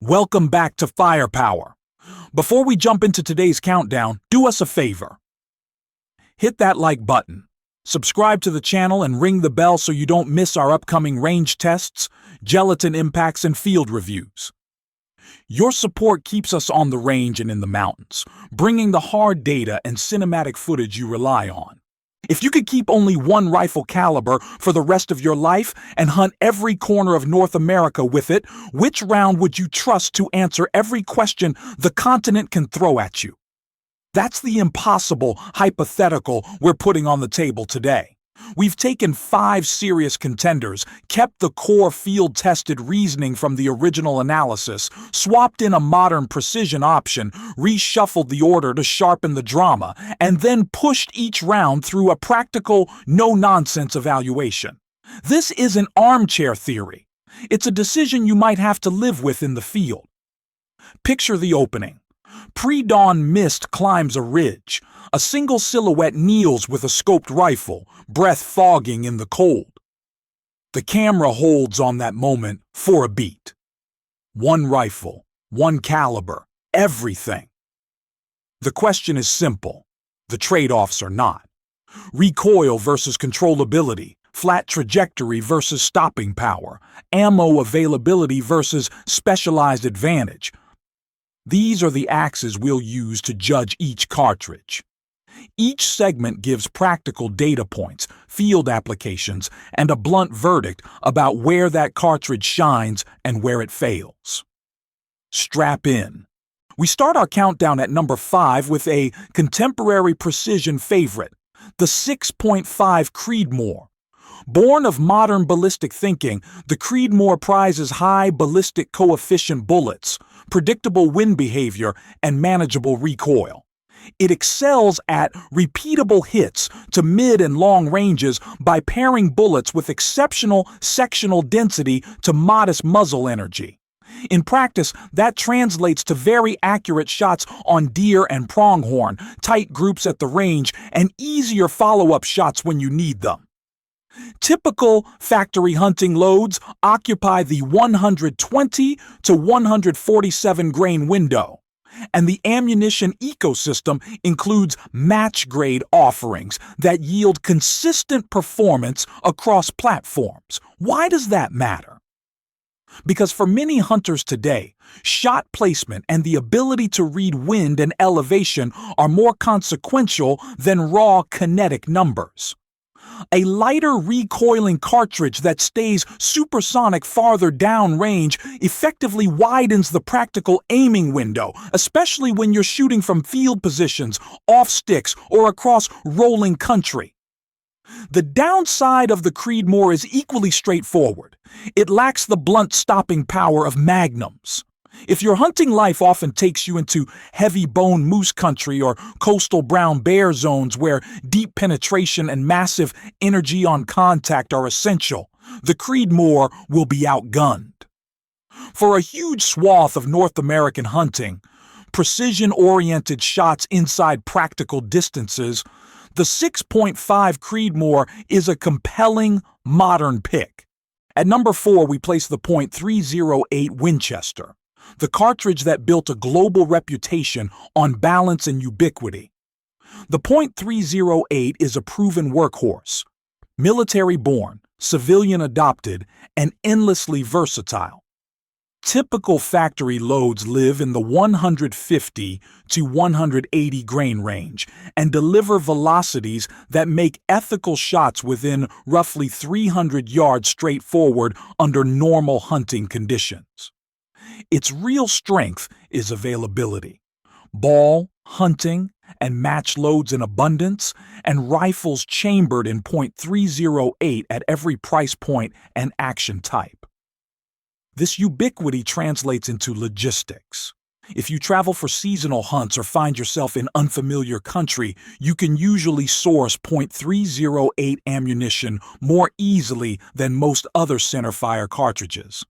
Welcome back to Firepower. Before we jump into today's countdown, do us a favor. Hit that like button, subscribe to the channel, and ring the bell so you don't miss our upcoming range tests, gelatin impacts, and field reviews. Your support keeps us on the range and in the mountains, bringing the hard data and cinematic footage you rely on. If you could keep only one rifle caliber for the rest of your life and hunt every corner of North America with it, which round would you trust to answer every question the continent can throw at you? That's the impossible hypothetical we're putting on the table today. We've taken 5 serious contenders, kept the core field-tested reasoning from the original analysis, swapped in a modern precision option, reshuffled the order to sharpen the drama, and then pushed each round through a practical, no-nonsense evaluation. This isn't armchair theory. It's a decision you might have to live with in the field. Picture the opening. Pre-dawn mist climbs a ridge. A single silhouette kneels with a scoped rifle, breath fogging in the cold. The camera holds on that moment for a beat. One rifle, one caliber, everything. The question is simple. The trade-offs are not. Recoil versus controllability, flat trajectory versus stopping power, ammo availability versus specialized advantage. These are the axes we'll use to judge each cartridge. Each segment gives practical data points, field applications, and a blunt verdict about where that cartridge shines and where it fails. Strap in. We start our countdown at number 5 with a contemporary precision favorite, the 6.5 Creedmoor. Born of modern ballistic thinking, the Creedmoor prizes high ballistic coefficient bullets, predictable wind behavior, and manageable recoil. It excels at repeatable hits to mid and long ranges by pairing bullets with exceptional sectional density to modest muzzle energy. In practice, that translates to very accurate shots on deer and pronghorn, tight groups at the range, and easier follow-up shots when you need them. Typical factory hunting loads occupy the 120 to 147 grain window, and the ammunition ecosystem includes match-grade offerings that yield consistent performance across platforms. Why does that matter? Because for many hunters today, shot placement and the ability to read wind and elevation are more consequential than raw kinetic numbers. A lighter recoiling cartridge that stays supersonic farther downrange effectively widens the practical aiming window, especially when you're shooting from field positions, off sticks, or across rolling country. The downside of the Creedmoor is equally straightforward. It lacks the blunt stopping power of magnums. If your hunting life often takes you into heavy bone moose country or coastal brown bear zones where deep penetration and massive energy on contact are essential, the Creedmoor will be outgunned. For a huge swath of North American hunting, precision-oriented shots inside practical distances, the 6.5 Creedmoor is a compelling modern pick. At number 4, we place the .308 Winchester, the cartridge that built a global reputation on balance and ubiquity. The .308 is a proven workhorse, military-born, civilian-adopted, and endlessly versatile. Typical factory loads live in the 150 to 180 grain range and deliver velocities that make ethical shots within roughly 300 yards straight forward under normal hunting conditions. Its real strength is availability. Ball, hunting, and match loads in abundance, and rifles chambered in .308 at every price point and action type. This ubiquity translates into logistics. If you travel for seasonal hunts or find yourself in unfamiliar country, you can usually source .308 ammunition more easily than most other centerfire cartridges.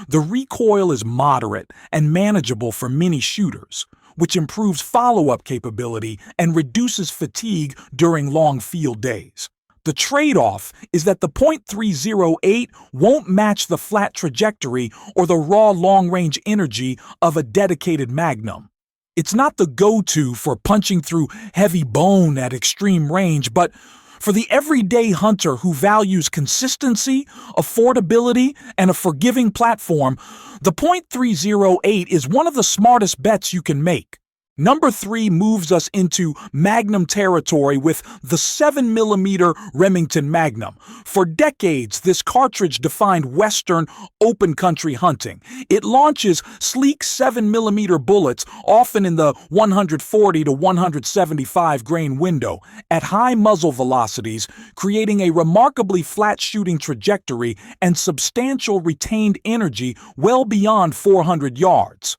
The recoil is moderate and manageable for many shooters, which improves follow-up capability and reduces fatigue during long field days. The trade-off is that the .308 won't match the flat trajectory or the raw long-range energy of a dedicated Magnum. It's not the go-to for punching through heavy bone at extreme range, but for the everyday hunter who values consistency, affordability, and a forgiving platform, the .308 is one of the smartest bets you can make. Number 3 moves us into Magnum territory with the 7mm Remington Magnum. For decades, this cartridge defined Western open country hunting. It launches sleek 7mm bullets, often in the 140 to 175 grain window, at high muzzle velocities, creating a remarkably flat shooting trajectory and substantial retained energy well beyond 400 yards.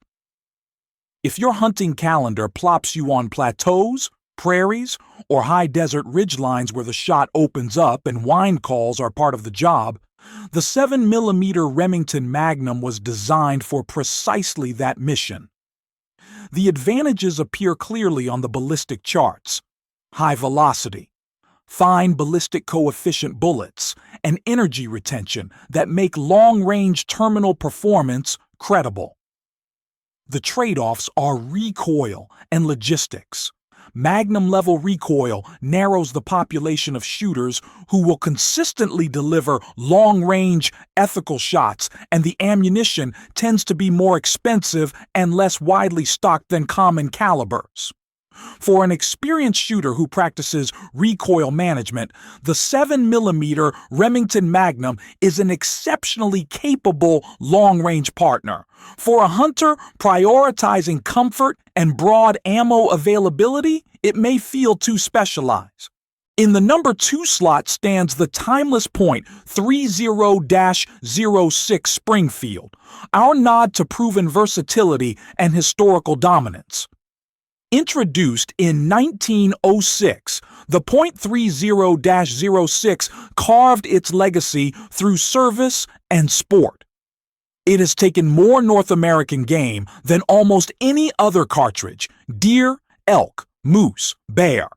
If your hunting calendar plops you on plateaus, prairies, or high desert ridgelines where the shot opens up and wind calls are part of the job, the 7mm Remington Magnum was designed for precisely that mission. The advantages appear clearly on the ballistic charts: high velocity, fine ballistic coefficient bullets, and energy retention that make long-range terminal performance credible. The trade-offs are recoil and logistics. Magnum-level recoil narrows the population of shooters who will consistently deliver long-range, ethical shots, and the ammunition tends to be more expensive and less widely stocked than common calibers. For an experienced shooter who practices recoil management, the 7mm Remington Magnum is an exceptionally capable long-range partner. For a hunter prioritizing comfort and broad ammo availability, it may feel too specialized. In the number 2 slot stands the timeless .30-06 Springfield, our nod to proven versatility and historical dominance. Introduced in 1906, the .30-06 carved its legacy through service and sport. It has taken more North American game than almost any other cartridge: deer, elk, moose, bear.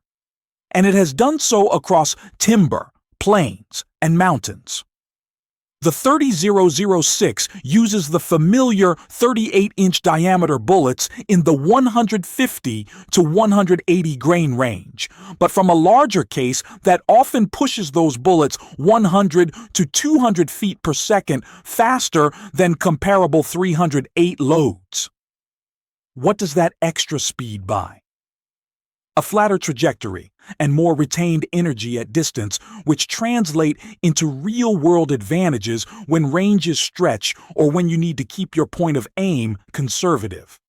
And it has done so across timber, plains, and mountains. The .30-06 uses the familiar 38-inch diameter bullets in the 150 to 180 grain range, but from a larger case that often pushes those bullets 100 to 200 feet per second faster than comparable 308 loads. What does that extra speed buy? A flatter trajectory and more retained energy at distance, which translate into real-world advantages when ranges stretch or when you need to keep your point of aim conservative.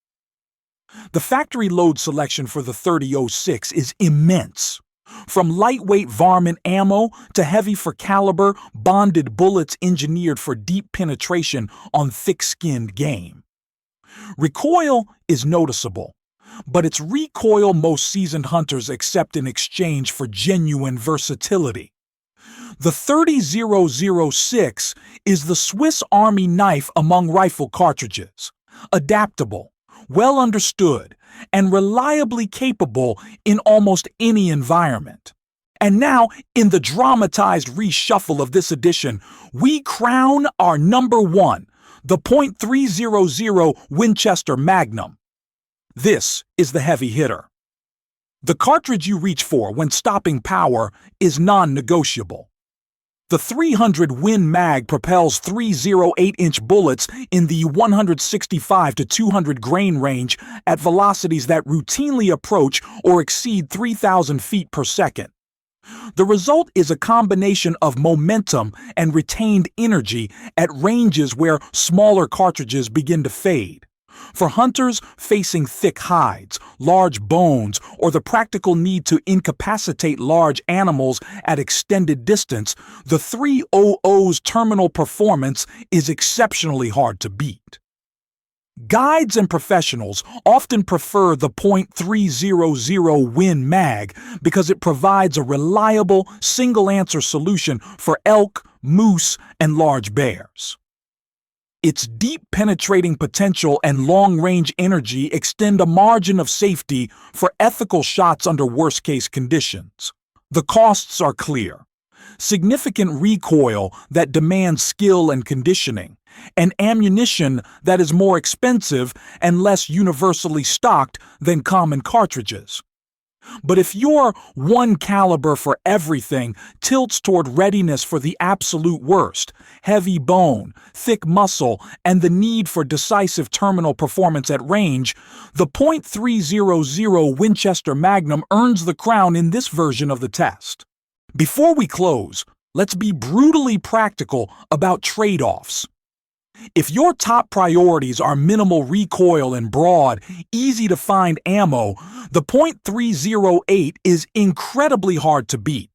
The factory load selection for the .30-06 is immense. From lightweight varmint ammo to heavy for caliber, bonded bullets engineered for deep penetration on thick-skinned game. Recoil is noticeable, but it's recoil most seasoned hunters accept in exchange for genuine versatility. The .30-06 is the Swiss Army knife among rifle cartridges, adaptable, well understood, and reliably capable in almost any environment. And now, in the dramatized reshuffle of this edition, we crown our number 1, the .300 Winchester Magnum. This is the heavy hitter. The cartridge you reach for when stopping power is non-negotiable. The 300 Win Mag propels 3 08-inch bullets in the 165 to 200 grain range at velocities that routinely approach or exceed 3,000 feet per second. The result is a combination of momentum and retained energy at ranges where smaller cartridges begin to fade. For hunters facing thick hides, large bones, or the practical need to incapacitate large animals at extended distance, the 300's terminal performance is exceptionally hard to beat. Guides and professionals often prefer the .300 Win Mag because it provides a reliable, single-answer solution for elk, moose, and large bears. Its deep penetrating potential and long-range energy extend a margin of safety for ethical shots under worst-case conditions. The costs are clear. significant recoil that demands skill and conditioning, and ammunition that is more expensive and less universally stocked than common cartridges. But if your one caliber for everything tilts toward readiness for the absolute worst, heavy bone, thick muscle, and the need for decisive terminal performance at range, the .300 Winchester Magnum earns the crown in this version of the test. Before we close, let's be brutally practical about trade-offs. If your top priorities are minimal recoil and broad, easy-to-find ammo, the .308 is incredibly hard to beat.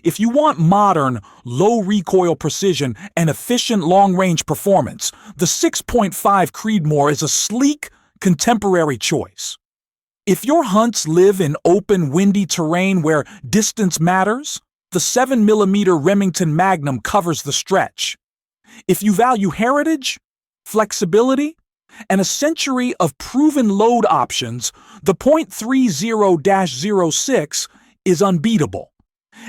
If you want modern, low-recoil precision and efficient long-range performance, the 6.5 Creedmoor is a sleek, contemporary choice. If your hunts live in open, windy terrain where distance matters, the 7mm Remington Magnum covers the stretch. If you value heritage, flexibility, and a century of proven load options, the .30-06 is unbeatable.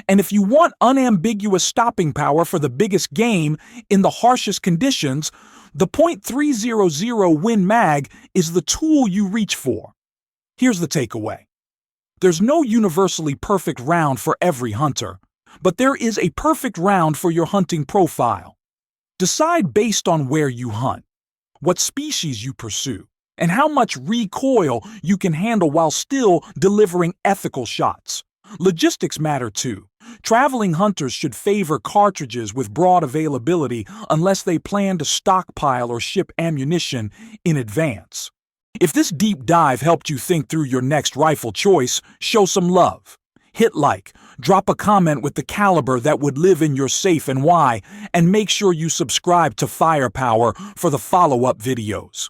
And if you want unambiguous stopping power for the biggest game in the harshest conditions, the .300 Win Mag is the tool you reach for. Here's the takeaway. There's no universally perfect round for every hunter, but there is a perfect round for your hunting profile. Decide based on where you hunt, what species you pursue, and how much recoil you can handle while still delivering ethical shots. Logistics matter too. Traveling hunters should favor cartridges with broad availability unless they plan to stockpile or ship ammunition in advance. If this deep dive helped you think through your next rifle choice, show some love. Hit like, drop a comment with the caliber that would live in your safe and why, and make sure you subscribe to Firepower for the follow-up videos.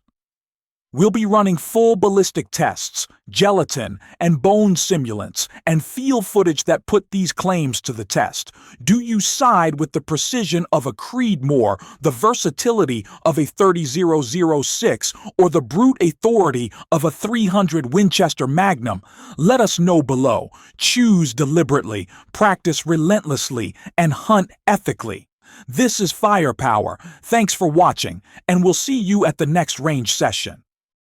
We'll be running full ballistic tests, gelatin, and bone simulants, and field footage that put these claims to the test. Do you side with the precision of a Creedmoor, the versatility of a .30-06, or the brute authority of a .300 Winchester Magnum? Let us know below. Choose deliberately, practice relentlessly, and hunt ethically. This is Firepower. Thanks for watching, and we'll see you at the next range session.